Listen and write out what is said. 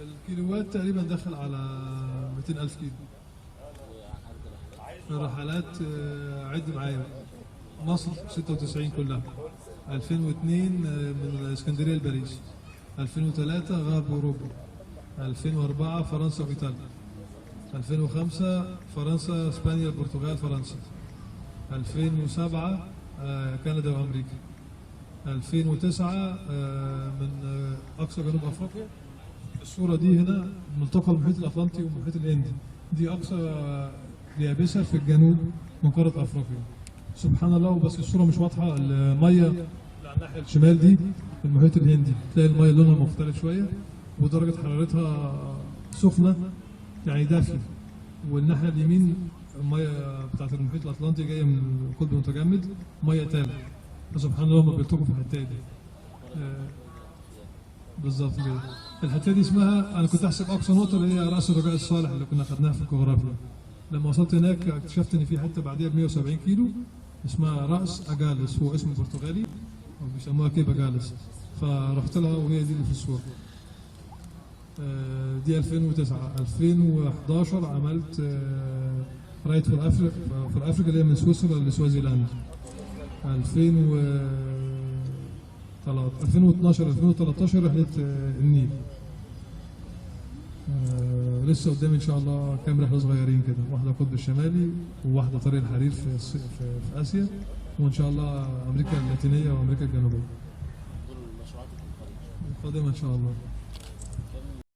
الكيلوات تقريبا داخل على 200,000 كيلو. الرحلات عد معايا بقى. مصر 96 كلها، 2002 من اسكندريه لباريس، 2003 غرب اوروبا، 2004 فرنسا وايطاليا، 2005 فرنسا اسبانيا البرتغال فرنسا، 2007 كندا وامريكا، 2009 من اقصى جنوب افريقيا. الصوره دي هنا ملتقى المحيط الاطلنطي والمحيط الهندي، دي اقصى يابسه في الجنوب من قاره افريقيا. سبحان الله، بس الصوره مش واضحه. الميه اللي على الناحيه الشمال دي المحيط الهندي، تلاقي الميه لونها مختلف شويه ودرجه حرارتها سخنه يعني دافيه، والناحيه اليمين الميه بتاعت المحيط الاطلنطي جايه من القطب المتجمد، ميه تلج. فسبحان الله هم بيلتقوا في الحته دي. بالظبط كده. الحته دي اسمها، انا كنت احسب اقصى نقطه اللي هي راس الرجاء الصالح اللي كنا خدناها في الجغرافيا. لما وصلت هناك اكتشفت ان في حته بعديها ب 170 كيلو اسمها راس اجالس، هو اسم برتغالي وبيسموها كيب اجالس، فرحت لها وهي دي اللي في الصوره. دي 2009. 2011 عملت رايت فور افريقيا، فور افريقيا اللي هي من سويسرا لسوازيلاند. 2012 2013 رحله النيل. لسه قدامي ان شاء الله كام رحله صغيرين كده، واحده القطب الشمالي وواحده طريق الحرير في اسيا، وان شاء الله امريكا اللاتينيه وامريكا الجنوبيه. دول المشروعات القادمه ان شاء الله.